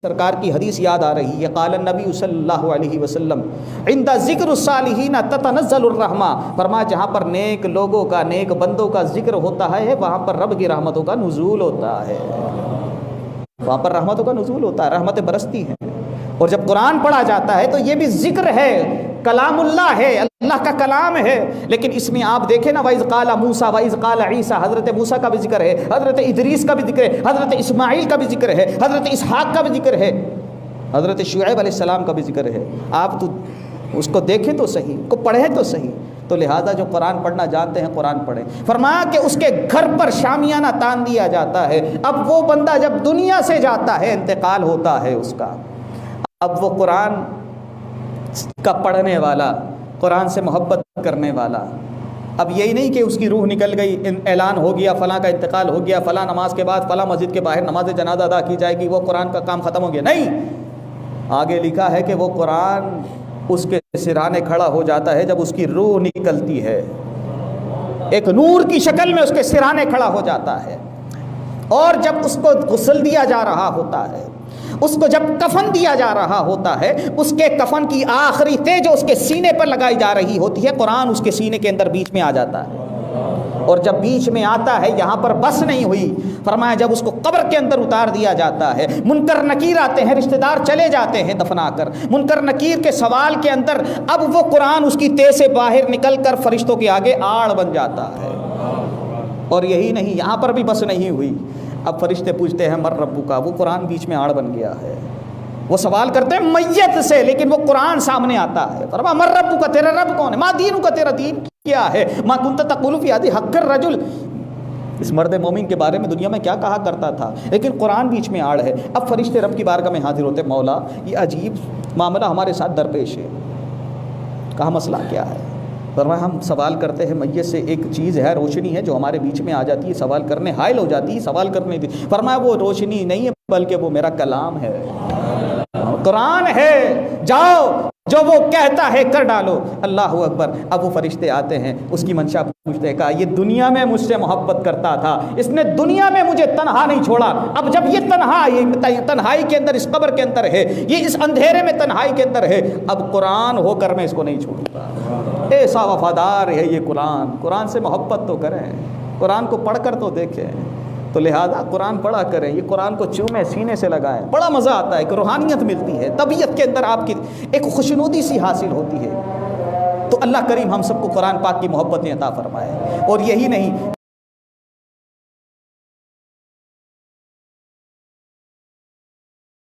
سرکار کی حدیث یاد آ رہی ہے، قال النبی صلی اللہ علیہ وسلم عند ذکر الصالحین تتنزل الرحمہ، فرمایا جہاں پر نیک لوگوں کا، نیک بندوں کا ذکر ہوتا ہے وہاں پر رب کی رحمتوں کا نزول ہوتا ہے، وہاں پر رحمتوں کا نزول ہوتا ہے، رحمتیں برستی ہیں۔ اور جب قرآن پڑھا جاتا ہے تو یہ بھی ذکر ہے، کلام اللہ ہے، اللہ کا کلام ہے، لیکن اس میں آپ دیکھیں نا، وَإِذْ قَالَ مُوسَىٰ وَإِذْ قَالَ عِيسَىٰ، حضرت موسیٰ کا بھی ذکر ہے، حضرت ادریس کا بھی ذکر ہے، حضرت اسماعیل کا بھی ذکر ہے، حضرت اسحاق کا بھی ذکر ہے، حضرت شعیب علیہ السلام کا بھی ذکر ہے۔ آپ تو اس کو دیکھیں تو صحیح، کو پڑھیں تو صحیح۔ تو لہٰذا جو قرآن پڑھنا جانتے ہیں قرآن پڑھیں۔ فرمایا کہ اس کے گھر پر شامیانہ تان دیا جاتا ہے، اب وہ بندہ جب دنیا سے جاتا ہے، انتقال ہوتا ہے اس کا، اب وہ قرآن کا پڑھنے والا، قرآن سے محبت کرنے والا، اب یہی نہیں کہ اس کی روح نکل گئی، اعلان ہو گیا فلاں کا انتقال ہو گیا، فلاں نماز کے بعد فلاں مسجد کے باہر نماز جنازہ ادا کی جائے گی، وہ قرآن کا کام ختم ہو گیا، نہیں، آگے لکھا ہے کہ وہ قرآن اس کے سرانے کھڑا ہو جاتا ہے جب اس کی روح نکلتی ہے، ایک نور کی شکل میں اس کے سرانے کھڑا ہو جاتا ہے، اور جب اس کو غسل دیا جا رہا ہوتا ہے، اس کو جب کفن دیا جا رہا ہوتا ہے، اس کے کفن کی آخری تہ جو اس کے سینے پر لگائی جا رہی ہوتی ہے، قرآن اس کے سینے کے اندر بیچ میں آ جاتا ہے، اور جب بیچ میں آتا ہے یہاں پر بس نہیں ہوئی، فرمایا جب اس کو قبر کے اندر اتار دیا جاتا ہے، منکر نکیر آتے ہیں، رشتہ دار چلے جاتے ہیں دفنا کر، منکر نکیر کے سوال کے اندر اب وہ قرآن اس کی تہ سے باہر نکل کر فرشتوں کے آگے آڑ بن جاتا ہے۔ اور یہی نہیں، یہاں پر بھی بس نہیں ہوئی، اب فرشتے پوچھتے ہیں مر ربو کا، وہ قرآن بیچ میں آڑ بن گیا ہے، وہ سوال کرتے ہیں میت سے، لیکن وہ قرآن سامنے آتا ہے، فرمایا مر ربو کا، تیرا رب کون ہے، ما دینو کا، تیرا دین کیا ہے، ما کنت تقول فی ھذہ حق الرجل، اس مرد مومن کے بارے میں دنیا میں کیا کہا کرتا تھا، لیکن قرآن بیچ میں آڑ ہے۔ اب فرشتے رب کی بارگاہ میں حاضر ہوتے، مولا یہ عجیب معاملہ ہمارے ساتھ درپیش ہے، کہا مسئلہ کیا ہے؟ فرمایا ہم سوال کرتے ہیں میت سے، ایک چیز ہے، روشنی ہے جو ہمارے بیچ میں آ جاتی ہے، سوال کرنے حائل ہو جاتی ہے، سوال کرنے دی۔ فرمایا وہ روشنی نہیں ہے بلکہ وہ میرا کلام ہے، قرآن ہے، جاؤ جو وہ کہتا ہے کر ڈالو۔ اللہ اکبر۔ اب وہ فرشتے آتے ہیں، اس کی منشا پوچھتے ہیں، کہا یہ دنیا میں مجھ سے محبت کرتا تھا، اس نے دنیا میں مجھے تنہا نہیں چھوڑا، اب جب یہ تنہائی کے اندر، اس قبر کے اندر ہے، یہ اس اندھیرے میں تنہائی کے اندر ہے، اب قرآن ہو کر میں اس کو نہیں چھوڑوں گا۔ ایسا وفادار ہے یہ قرآن، قرآن سے محبت تو کریں، قرآن کو پڑھ کر تو دیکھیں۔ تو لہذا قرآن پڑھا کریں، یہ قرآن کو چومیں، سینے سے لگائیں، بڑا مزہ آتا ہے، کہ روحانیت ملتی ہے، طبیعت کے اندر آپ کی ایک خوشنودی سی حاصل ہوتی ہے۔ تو اللہ کریم ہم سب کو قرآن پاک کی محبتیں عطا فرمائے۔ اور یہی نہیں،